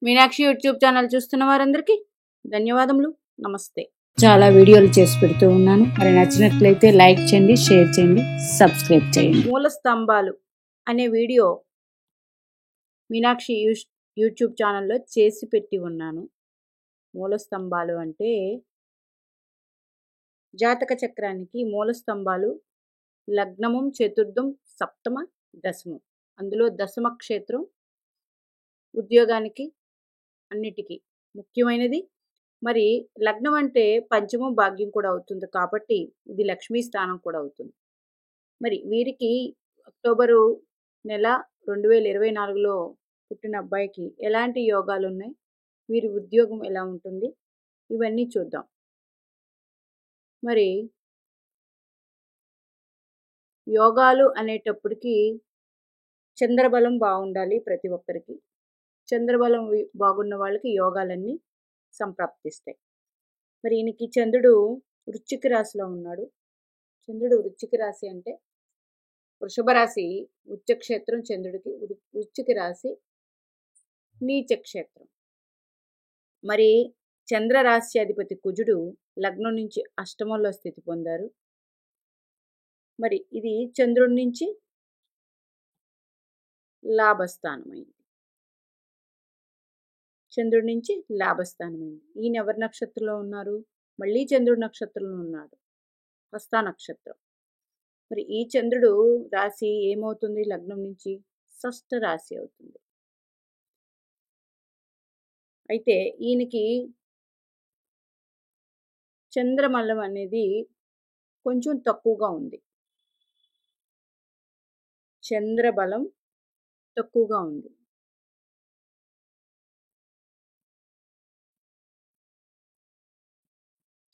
Meenakshi YouTube channel చూస్తున్న వారందరికీ ధన్యవాదములు. నమస్తే. చాలా వీడియోలు చేసి పెడుతూ ఉన్నాను. మరి నచ్చినట్లయితే లైక్ చేయండి, షేర్ చేయండి, సబ్స్క్రైబ్ చేయండి. మూల స్తంభాలు అనే వీడియో మీనాక్షి యూట్యూబ్ ఛానల్లో చేసి పెట్టి ఉన్నాను. మూల స్తంభాలు అంటే జాతక చక్రానికి మూల స్తంభాలు లగ్నమం, చతుర్థం, సప్తమ, దశమం. అందులో దశమ క్షేత్రం ఉద్యోగానికి అన్నిటికీ ముఖ్యమైనది. మరి లగ్నం అంటే పంచమం భాగ్యం కూడా అవుతుంది కాబట్టి ఇది లక్ష్మీ స్థానం కూడా అవుతుంది. మరి వీరికి అక్టోబరు నెల 2024లో పుట్టిన అబ్బాయికి ఎలాంటి యోగాలు ఉన్నాయి, వీరి ఉద్యోగం ఎలా ఉంటుంది, ఇవన్నీ చూద్దాం. మరి యోగాలు అనేటప్పటికీ చంద్రబలం బాగుండాలి ప్రతి ఒక్కరికి. చంద్రబలం బాగున్న వాళ్ళకి యోగాలన్నీ సంప్రాప్తిస్తాయి. మరి ఈయనకి చంద్రుడు వృశ్చిక రాశిలో ఉన్నాడు. చంద్రుడు వృశ్చిక రాశి అంటే వృషభ రాశి ఉచ్చక్షేత్రం, చంద్రుడికి వృశ్చిక రాశి నీచ క్షేత్రం. మరి చంద్ర రాశి అధిపతి కుజుడు లగ్నం నుంచి అష్టమంలో స్థితి పొందారు. మరి ఇది చంద్రుడి నుంచి లాభస్థానమైంది. చంద్రుడి నుంచి లాభస్థానమైంది. ఈయన ఎవరి నక్షత్రంలో ఉన్నారు? మళ్ళీ చంద్రుడి నక్షత్రంలో ఉన్నాడు, హస్త నక్షత్రం. మరి ఈ చంద్రుడు రాశి ఏమవుతుంది? లగ్నం నుంచి షష్ఠ రాశి అవుతుంది. అయితే ఈయనకి చంద్రబలం అనేది కొంచెం తక్కువగా ఉంది. చంద్రబలం తక్కువగా ఉంది.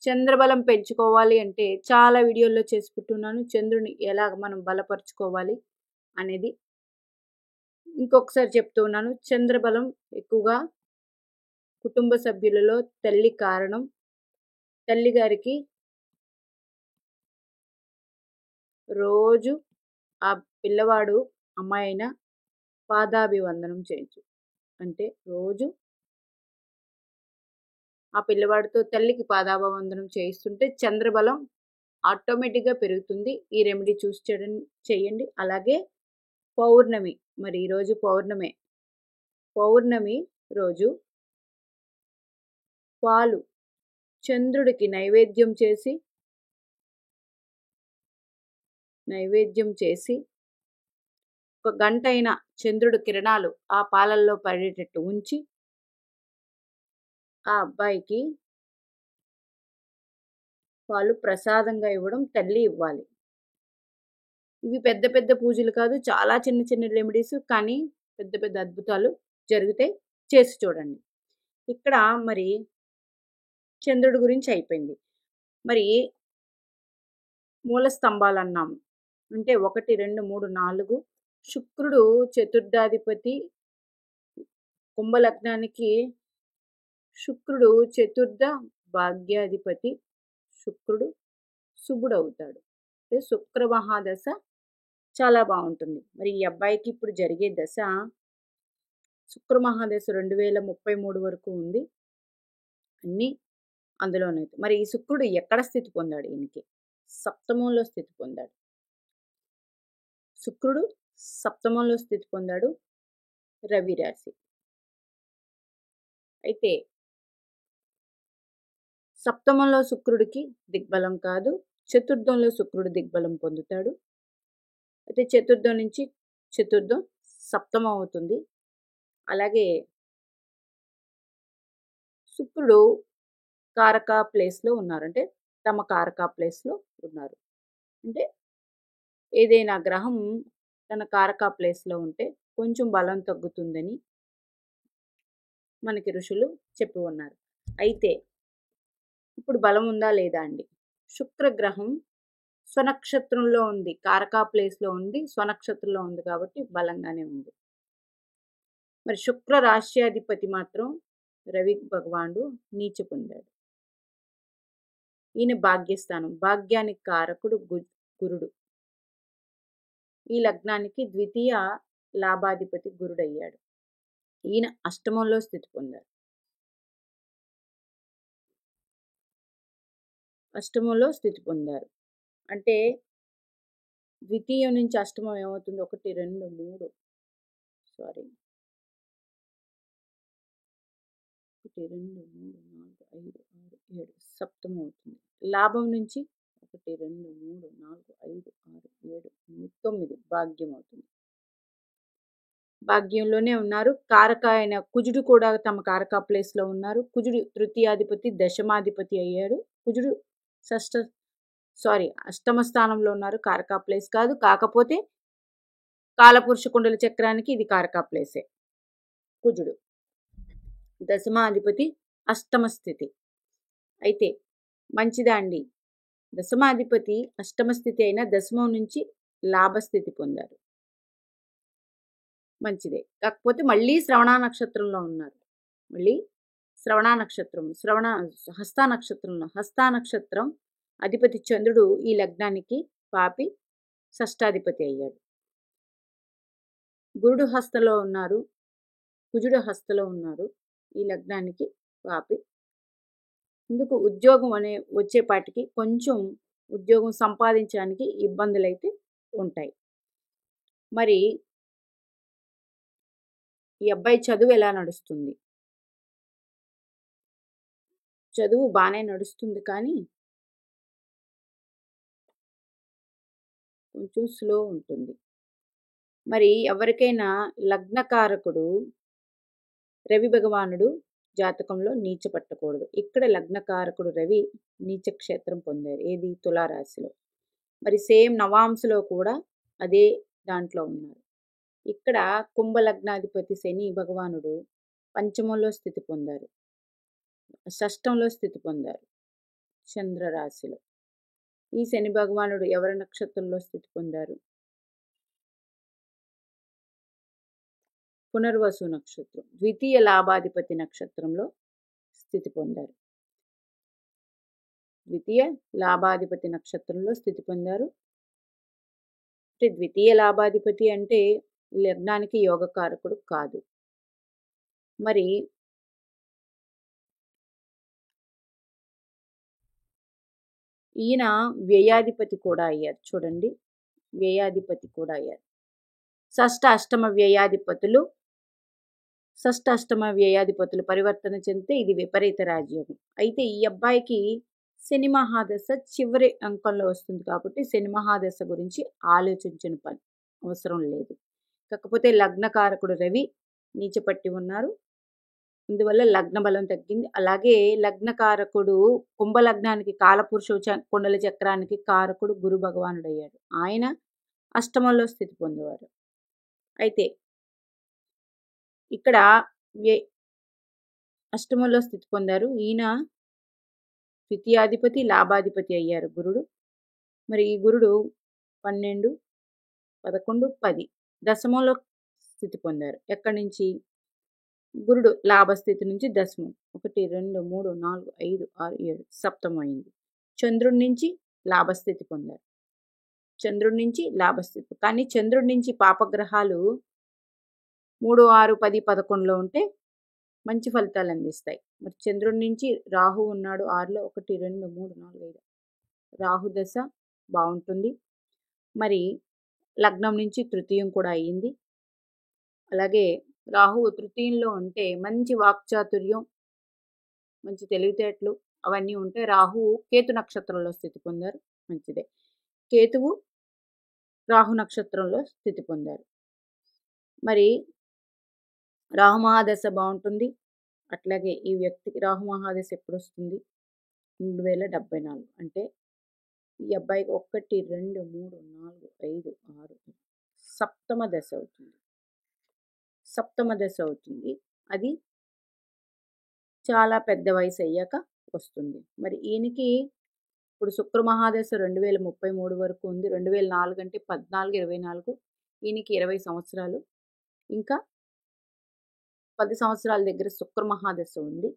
చంద్రబలం పెంచుకోవాలి అంటే చాలా వీడియోల్లో చేసి పెట్టున్నాను. చంద్రుని ఎలా మనం బలపరుచుకోవాలి అనేది ఇంకొకసారి చెప్తూ ఉన్నాను. చంద్రబలం ఎక్కువగా కుటుంబ సభ్యులలో తల్లి కారణం. తల్లి గారికి రోజు ఆ పిల్లవాడు అమ్మాయి అయినా పాదాభివందనం చేయించు. అంటే రోజు ఆ పిల్లవాడితో తల్లికి పాదాభివందనం చేయిస్తుంటే చంద్రబలం ఆటోమేటిక్గా పెరుగుతుంది. ఈ రెమెడీ చూసి చేయండి. అలాగే పౌర్ణమి, మరి ఈరోజు పౌర్ణమి రోజు పాలు చంద్రుడికి నైవేద్యం చేసి ఒక గంట అయినా చంద్రుడి కిరణాలు ఆ పాలల్లో పడేటట్టు ఉంచి ఆ అబ్బాయికి పాలు ప్రసాదంగా ఇవ్వడం తల్లి ఇవ్వాలి. ఇవి పెద్ద పెద్ద పూజలు కాదు, చాలా చిన్న చిన్న రెమెడీస్, కానీ పెద్ద పెద్ద అద్భుతాలు జరుగుతాయి. చేసి చూడండి. ఇక్కడ మరి చంద్రుడి గురించి అయిపోయింది. మరి మూల స్తంభాలు అన్నాము అంటే 1, 2, 3, 4. శుక్రుడు చతుర్థాధిపతి. కుంభలగ్నానికి శుక్రుడు చతుర్థ భాగ్యాధిపతి. శుక్రుడు శుభుడు అవుతాడు. అంటే శుక్ర మహాదశ చాలా బాగుంటుంది. మరి ఈ అబ్బాయికి ఇప్పుడు జరిగే దశ శుక్ర మహాదశ 2033 వరకు ఉంది. అన్నీ అందులోనే. మరి ఈ శుక్రుడు ఎక్కడ స్థితి పొందాడు? ఈయనకి సప్తమంలో స్థితి పొందాడు. శుక్రుడు సప్తమంలో స్థితి పొందాడు, రవి రాశి. అయితే సప్తమంలో శుక్రుడికి దిగ్బలం కాదు, చతుర్థంలో శుక్రుడు దిగ్బలం పొందుతాడు. అయితే చతుర్థం నుంచి చతుర్థం సప్తమం అవుతుంది. అలాగే శుక్రుడు కారక ప్లేస్లో ఉన్నారు, అంటే తమ కారక ప్లేస్లో ఉన్నారు. అంటే ఏదైనా గ్రహం తన కారక ప్లేస్లో ఉంటే కొంచెం బలం తగ్గుతుందని మనకి ఋషులు చెప్పి ఉన్నారు. అయితే ఇప్పుడు బలం ఉందా లేదా అండి? శుక్రగ్రహం స్వనక్షత్రంలో ఉంది, కారకా ప్లేస్లో ఉంది, స్వనక్షత్రంలో ఉంది కాబట్టి బలంగానే ఉంది. మరి శుక్ర రాశ్యాధిపతి మాత్రం రవి భగవానుడు నీచ పొందాడు. ఈయన భాగ్యస్థానం, భాగ్యానికి కారకుడు గురుడు. ఈ లగ్నానికి ద్వితీయ లాభాధిపతి గురుడయ్యాడు. ఈయన అష్టమంలో స్థితి పొందారు. అష్టమంలో స్థితి పొందారు. అంటే ద్వితీయం నుంచి అష్టమం ఏమవుతుంది? 1, 2, 3 సారీ 1, 2, 3, 4, 5, 6, 7 సప్తమం అవుతుంది. లాభం నుంచి 1, 2, 3, 4, 5, 6, 7, 8, 9 భాగ్యం అవుతుంది. భాగ్యంలోనే ఉన్నారు. కారక అయిన కుజుడు కూడా తమ కారక ప్లేస్లో ఉన్నారు. కుజుడు తృతీయాధిపతి, దశమాధిపతి అయ్యాడు. కుజుడు అష్టమ స్థానంలో ఉన్నారు. కారక ప్లేస్ కాదు, కాకపోతే కాలపురుష కుండల చక్రానికి ఇది కారక ప్లేసే. కుజుడు దశమాధిపతి అష్టమ స్థితి. అయితే మంచిదా అండి? దశమాధిపతి అష్టమ స్థితి అయినా దశమం నుంచి లాభస్థితి పొందారు. మంచిదే. కాకపోతే మళ్ళీ శ్రవణ నక్షత్రంలో ఉన్నారు. మళ్ళీ శ్రవణ నక్షత్రం, హస్త నక్షత్రంలో, హస్త నక్షత్రం అధిపతి చంద్రుడు ఈ లగ్నానికి పాపి షష్టాధిపతి అయ్యాడు. గురుడు హస్తలో ఉన్నారు, కుజుడు హస్తలో ఉన్నారు. ఈ లగ్నానికి పాపి. ఇందుకు ఉద్యోగం వచ్చేపాటికి కొంచెం ఉద్యోగం సంపాదించడానికి ఇబ్బందులైతే ఉంటాయి. మరి ఈ అబ్బాయి చదువు ఎలా నడుస్తుంది? చదువు బాగానే నడుస్తుంది, కానీ కొంచెం స్లో ఉంటుంది. మరి ఎవరికైనా లగ్నకారకుడు రవి భగవానుడు జాతకంలో నీచ పట్టకూడదు. ఇక్కడ లగ్నకారకుడు రవి నీచ క్షేత్రం పొందారు. ఏది? తులారాశిలో. మరి సేమ్ నవాంశలో కూడా అదే దాంట్లో ఉన్నారు. ఇక్కడ కుంభలగ్నాధిపతి శని భగవానుడు పంచమంలో స్థితి పొందారు, షష్టంలో స్థితి పొందారు చంద్రరాశిలో. ఈ శని భగవానుడు ఎవరి నక్షత్రంలో స్థితి పొందారు? పునర్వసు నక్షత్రం, ద్వితీయ లాభాధిపతి నక్షత్రంలో స్థితి పొందారు. ద్వితీయ లాభాధిపతి నక్షత్రంలో స్థితి పొందారు. ద్వితీయ లాభాధిపతి అంటే లగ్నానికి యోగకారకుడు కాదు. మరి ఈయన వ్యయాధిపతి కూడా అయ్యారు. చూడండి, వ్యయాధిపతి కూడా అయ్యారు. షష్ఠ అష్టమ వ్యయాధిపతులు పరివర్తన చెందితే ఇది విపరీత రాజయోగం. అయితే ఈ అబ్బాయికి శని మహాదశ చివరి అంకంలో వస్తుంది కాబట్టి శని మహాదశ గురించి ఆలోచించిన పని అవసరం లేదు. కాకపోతే లగ్నకారకుడు రవి నీచపట్టి ఉన్నారు, అందువల్ల లగ్న బలం తగ్గింది. అలాగే లగ్నకారకుడు కుంభలగ్నానికి కాలపురుష కుండల చక్రానికి కారకుడు గురు భగవానుడు అయ్యాడు. ఆయన అష్టమంలో స్థితి పొందేవారు. అయితే ఇక్కడ అష్టమంలో స్థితి పొందారు. ఈయన ద్వితీయాధిపతి, లాభాధిపతి అయ్యారు గురుడు. మరి ఈ గురుడు 12, 11, 10 దశమంలో స్థితి పొందారు. ఎక్కడి నుంచి? గురుడు లాభస్థితి నుంచి దశమం 1, 2, 3, 4, 5, 6, 7 సప్తమం అయింది. చంద్రుడి నుంచి లాభస్థితి పొందారు. చంద్రుడి నుంచి లాభస్థితి. కానీ చంద్రుడి నుంచి పాపగ్రహాలు 3, 6, 10, 11లో ఉంటే మంచి ఫలితాలు అందిస్తాయి. మరి చంద్రుడి నుంచి రాహు ఉన్నాడు 6లో. 1, 2, 3, 4, 5 రాహు దశ బాగుంటుంది. మరి లగ్నం నుంచి తృతీయం కూడా అయ్యింది. అలాగే రాహు తృతీయంలో ఉంటే మంచి వాక్చాతుర్యం, మంచి తెలివితేటలు అవన్నీ ఉంటే రాహు కేతు నక్షత్రంలో స్థితి పొందారు. మంచిదే. కేతువు రాహు నక్షత్రంలో స్థితి పొందారు. మరి రాహు మహాదశ బాగుంటుంది. అట్లాగే ఈ వ్యక్తికి రాహు మహాదశ ఎప్పుడు వస్తుంది? 2074. అంటే ఈ అబ్బాయికి 1, 2, 3, 4, 5, 6 సప్తమ దశ అవుతుంది. సప్తమ దశ అవుతుంది. అది చాలా పెద్ద వయసు అయ్యాక వస్తుంది. మరి ఈయనకి ఇప్పుడు శుక్ర మహాదశ 2033 వరకు ఉంది. 2004 అంటే 14, 24 ఈయనకి 20 సంవత్సరాలు. ఇంకా 10 సంవత్సరాల దగ్గర శుక్ర మహాదశ ఉంది.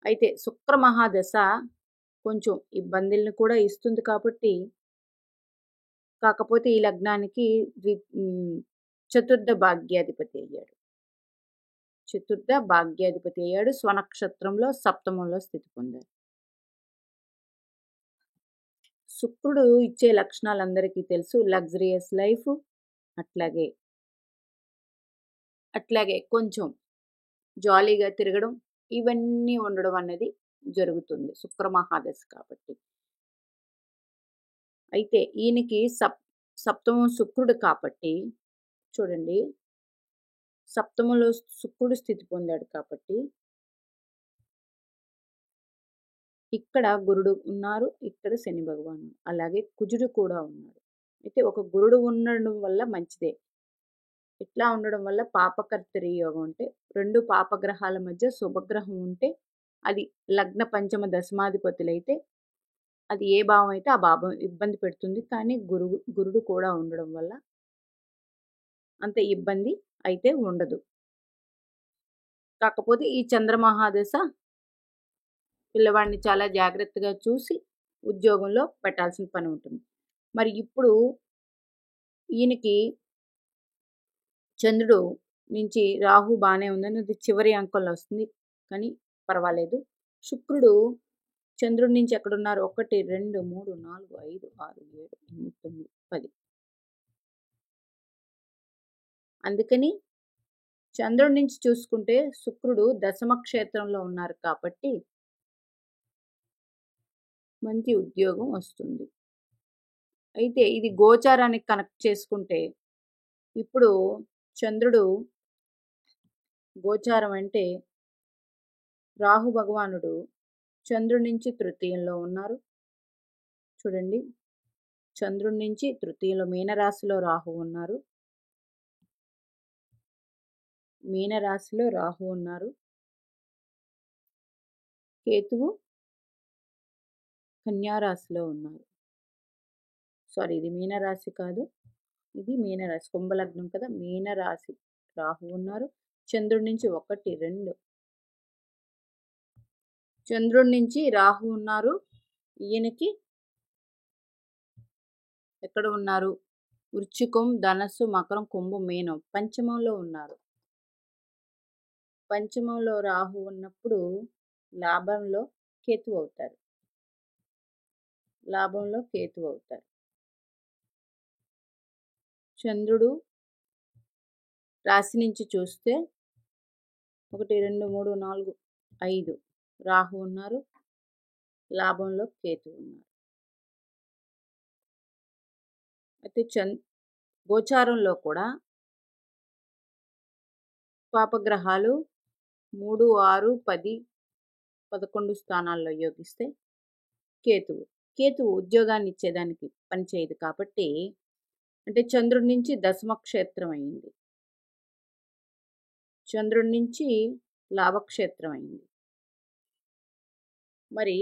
అయితే శుక్ర మహాదశ కొంచెం ఇబ్బందులను కూడా ఇస్తుంది కాబట్టి, కాకపోతే ఈ లగ్నానికి చతుర్థ భాగ్యాధిపతి అయ్యాడు. చతుర్థ భాగ్యాధిపతి అయ్యాడు. స్వనక్షత్రంలో సప్తమంలో స్థితి పొందాడు. శుక్రుడు ఇచ్చే లక్షణాలు అందరికీ తెలుసు. లగ్జరియస్ లైఫ్, అట్లాగే కొంచెం జాలీగా తిరగడం, ఇవన్నీ ఉండడం అనేది జరుగుతుంది శుక్ర మహాదశ కాబట్టి. అయితే ఈయనకి సప్తమం శుక్రుడు కాబట్టి చూడండి, సప్తమంలో శుక్రుడు స్థితి పొందాడు కాబట్టి ఇక్కడ గురుడు ఉన్నారు, ఇక్కడ శని భగవానుడు, అలాగే కుజుడు కూడా ఉన్నాడు. అయితే ఒక గురుడు ఉండడం వల్ల మంచిదే. ఇట్లా ఉండడం వల్ల పాపకర్తరి యోగం, అంటే 2 పాపగ్రహాల మధ్య శుభగ్రహం ఉంటే అది లగ్న పంచమ దశమాధిపతులైతే అది ఏ భావం అయితే ఆ భావం ఇబ్బంది పెడుతుంది. కానీ గురుడు కూడా ఉండడం వల్ల అంత ఇబ్బంది అయితే ఉండదు. కాకపోతే ఈ చంద్రమహాదశ పిల్లవాడిని చాలా జాగ్రత్తగా చూసి ఉద్యోగంలో పెట్టాల్సిన పని ఉంటుంది. మరి ఇప్పుడు ఈయనకి చంద్రుడు నుంచి రాహు బాగానే ఉందని అది చివరి అంకంలో వస్తుంది, కానీ పర్వాలేదు. శుక్రుడు చంద్రుడి నుంచి ఎక్కడున్నారు? 1 2 3 4 5 6 7 8 9 10. అందుకని చంద్రుడి నుంచి చూసుకుంటే శుక్రుడు దశమ క్షేత్రంలో ఉన్నారు కాబట్టి మంచి ఉద్యోగం వస్తుంది. అయితే ఇది గోచారానికి కనెక్ట్ చేసుకుంటే ఇప్పుడు చంద్రుడు గోచారం అంటే రాహు భగవానుడు చంద్రుడి నుంచి తృతీయంలో ఉన్నారు. చూడండి, చంద్రుడి నుంచి తృతీయంలో మీనరాశిలో రాహు ఉన్నారు. మీనరాశిలో రాహు ఉన్నారు. కేతువు కన్యారాశిలో ఉన్నారు. సారీ, ఇది మీనరాశి కాదు, ఇది మీనరాశి, కుంభలగ్నం కదా. మీనరాశి రాహు ఉన్నారు. చంద్రుడి నుంచి 1 2 చంద్రుడి నుంచి రాహు ఉన్నారు. ఈయనకి ఎక్కడ ఉన్నారు? వృశ్చికం, ధనస్సు, మకరం, కుంభం, మీనం, పంచమంలో ఉన్నారు. పంచమంలో రాహు ఉన్నప్పుడు లాభంలో కేతువు అవుతారు. చంద్రుడు రాశి నుంచి చూస్తే 1 2 3 4 5 రాహు ఉన్నారు. లాభంలో కేతువు ఉన్నారు. అయితే గోచారంలో కూడా పాపగ్రహాలు 3 6 10 11 స్థానాల్లో యోగిస్తే కేతువు ఉద్యోగాన్ని ఇచ్చేదానికి పనిచేయదు కాబట్టి, అంటే చంద్రుడి నుంచి దశమక్షేత్రం అయింది, చంద్రుడి నుంచి లాభక్షేత్రం అయింది. మరి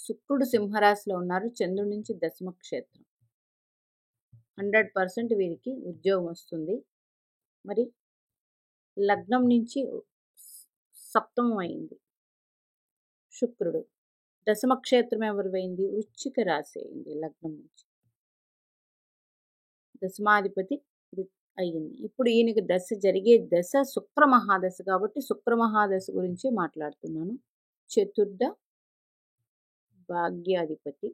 శుక్రుడు సింహరాశిలో ఉన్నారు. చంద్రుడి నుంచి దశమక్షేత్రం. 100% వీరికి ఉద్యోగం వస్తుంది. మరి లగ్నం నుంచి సప్తమం అయింది శుక్రుడు. దశమక్షేత్రం ఎవరివైంది? వృశ్చిక రాశి అయింది. లగ్నం నుంచి దశమాధిపతి అయ్యింది. ఇప్పుడు ఈయనకి దశ జరిగే దశ శుక్ర మహాదశ కాబట్టి శుక్ర మహాదశ గురించి మాట్లాడుతున్నాను. చతుర్థ భాగ్యాధిపతి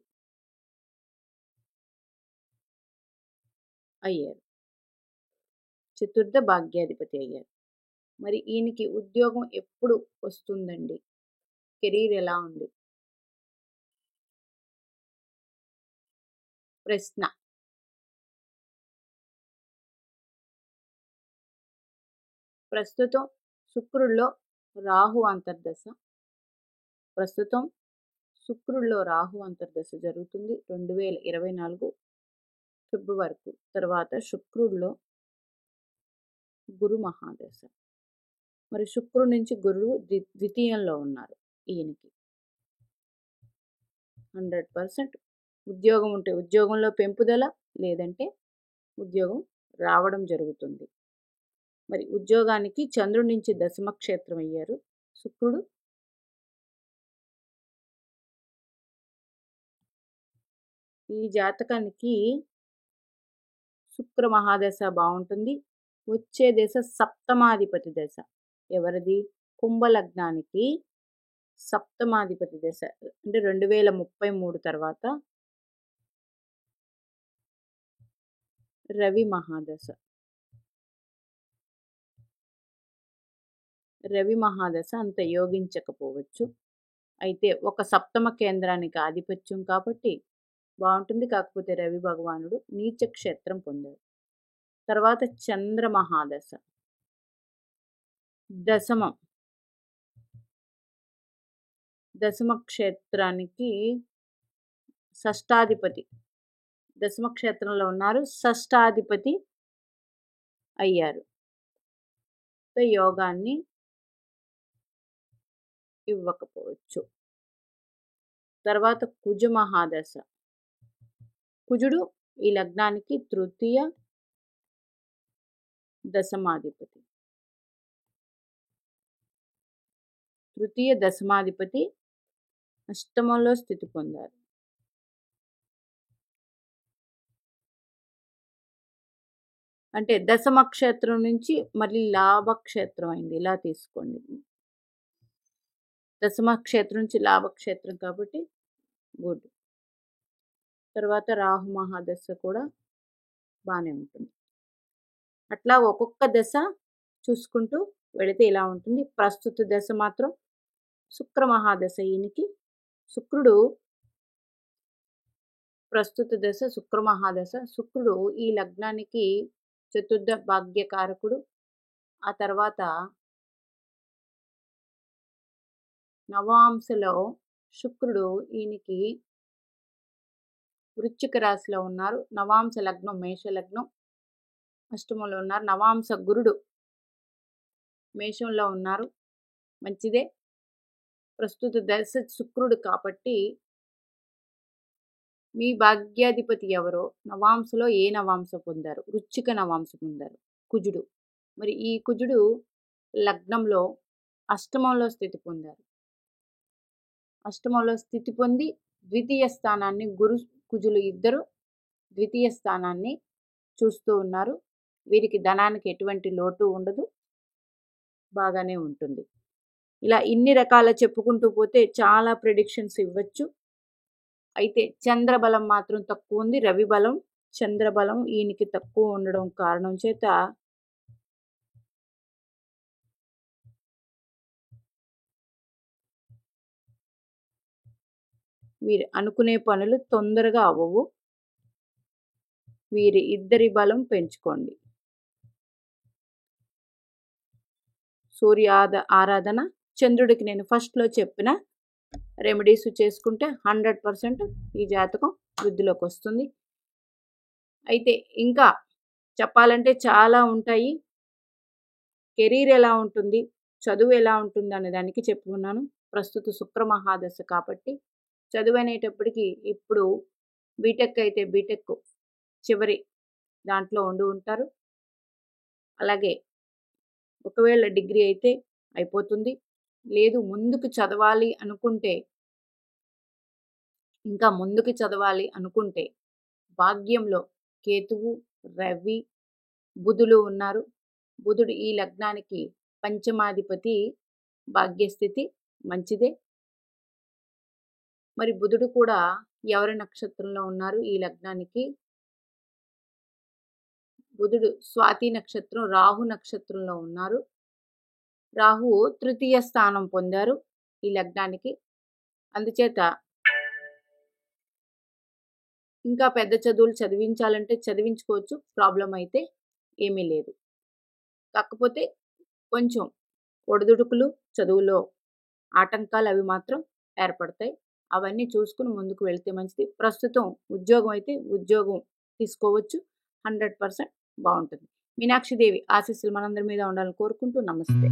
అయ్యారు. చతుర్థ భాగ్యాధిపతి అయ్యారు. మరి ఈయనకి ఉద్యోగం ఎప్పుడు వస్తుందండి? కెరీర్ ఎలా ఉంది? ప్రశ్న. ప్రస్తుతం శుక్రుడిలో రాహు అంతర్దశ జరుగుతుంది 2024 ఫిబ్రవరి తర్వాత. శుక్రుడిలో గురు మహాదశ. మరి శుక్రుడి నుంచి గురువు ద్వితీయంలో ఉన్నారు. ఈయనకి 100% ఉద్యోగం ఉంటే ఉద్యోగంలో పెంపుదల, లేదంటే ఉద్యోగం రావడం జరుగుతుంది. మరి ఉద్యోగానికి చంద్రుడి నుంచి దశమక్షేత్రం అయ్యారు శుక్రుడు. ఈ జాతకానికి శుక్ర మహాదశ బాగుంటుంది. వచ్చే దశ సప్తమాధిపతి దశ. ఎవరిది? కుంభలగ్నానికి సప్తమాధిపతి దశ. అంటే 2033 తర్వాత రవి మహాదశ. రవి మహాదశ అంత యోగించకపోవచ్చు. అయితే ఒక సప్తమ కేంద్రానికి ఆధిపత్యం కాబట్టి బాగుంటుంది. కాకపోతే రవి భగవానుడు నీచ క్షేత్రం పొందాడు. తర్వాత చంద్ర మహాదశ. దశమ క్షేత్రానికి షష్టాధిపతి. దశమ క్షేత్రంలో ఉన్నారు, షష్టాధిపతి అయ్యారు. యోగాన్ని ఇవ్వకపోవచ్చు. తర్వాత కుజ మహాదశ. కుజుడు ఈ లగ్నానికి తృతీయ దశమాధిపతి. తృతీయ దశమాధిపతి అష్టమంలో స్థితి పొందారు. అంటే దశమ క్షేత్రం నుంచి మళ్ళీ లాభక్షేత్రం అయింది. ఇలా తీసుకోండి. దశమ క్షేత్రం నుంచి లాభక్షేత్రం కాబట్టి గుడ్. తర్వాత రాహు మహాదశ కూడా బాగానే ఉంటుంది. అట్లా ఒక్కొక్క దశ చూసుకుంటూ వెళితే ఇలా ఉంటుంది. ప్రస్తుత దశ మాత్రం శుక్ర మహాదశ. ఈయనకి శుక్రుడు ప్రస్తుత దశ శుక్ర మహాదశ. శుక్రుడు ఈ లగ్నానికి చతుర్థ భాగ్యకారకుడు. ఆ తర్వాత నవాంశలో శుక్రుడు ఈయనకి వృశ్చిక రాశిలో ఉన్నారు. నవాంశ లగ్నం మేష లగ్నం, అష్టమంలో ఉన్నారు. నవాంశ గురుడు మేషంలో ఉన్నారు. మంచిదే. ప్రస్తుత దశ శుక్రుడు కాబట్టి మీ భాగ్యాధిపతి ఎవరో నవాంశలో ఏ నవాంశ పొందారు? వృశ్చిక నవాంశ పొందారు కుజుడు. మరి ఈ కుజుడు లగ్నంలో అష్టమంలో స్థితి పొందారు. అష్టమంలో స్థితి పొంది ద్వితీయ స్థానాన్ని గురు కుజులు ఇద్దరు ద్వితీయ స్థానాన్ని చూస్తూ ఉన్నారు. వీరికి ధనానికి ఎటువంటి లోటు ఉండదు, బాగానే ఉంటుంది. ఇలా ఇన్ని రకాల చెప్పుకుంటూ పోతే చాలా ప్రెడిక్షన్స్ ఇవ్వచ్చు. అయితే చంద్రబలం మాత్రం తక్కువ ఉంది. రవి బలం చంద్రబలం ఈయనకి తక్కువ ఉండడం కారణం చేత వీరు అనుకునే పనులు తొందరగా అవ్వవు. వీరి ఇద్దరి బలం పెంచుకోండి. సూర్య ఆరాధన, చంద్రుడికి నేను ఫస్ట్లో చెప్పిన రెమెడీస్ చేసుకుంటే 100% ఈ జాతకం వృద్ధిలోకి వస్తుంది. అయితే ఇంకా చెప్పాలంటే చాలా ఉంటాయి. కెరీర్ ఎలా ఉంటుంది, చదువు ఎలా ఉంటుంది అనే దానికి చెప్పుకున్నాను. ప్రస్తుత శుక్ర మహాదశ కాబట్టి చదువు అనేటప్పటికి ఇప్పుడు బీటెక్ అయితే బీటెక్ చివరి దాంట్లో ఉంటారు. అలాగే ఒకవేళ డిగ్రీ అయితే అయిపోతుంది. లేదు ముందుకు చదవాలి అనుకుంటే, ఇంకా ముందుకు చదవాలి అనుకుంటే భాగ్యంలో కేతువు, రవి, బుధులు ఉన్నారు. బుధుడు ఈ లగ్నానికి పంచమాధిపతి. భాగ్యస్థితి మంచిదే. మరి బుధుడు కూడా ఎవరి నక్షత్రంలో ఉన్నారు ఈ లగ్నానికి? బుధుడు స్వాతి నక్షత్రం, రాహు నక్షత్రంలో ఉన్నారు. రాహు తృతీయ స్థానం పొందారు ఈ లగ్నానికి. అందుచేత ఇంకా పెద్ద చదువులు చదివించాలంటే చదివించుకోవచ్చు, ప్రాబ్లం అయితే ఏమీ లేదు. కాకపోతే కొంచెం ఒడిదుడుకులు, చదువులో ఆటంకాలు అవి మాత్రం ఏర్పడతాయి. అవన్నీ చూసుకుని ముందుకు వెళ్తే మంచిది. ప్రస్తుతం ఉద్యోగం అయితే ఉద్యోగం తీసుకోవచ్చు, 100% బాగుంటుంది. మీనాక్షిదేవి ఆశీస్సులు మనందరి మీద ఉండాలని కోరుకుంటూ నమస్తే.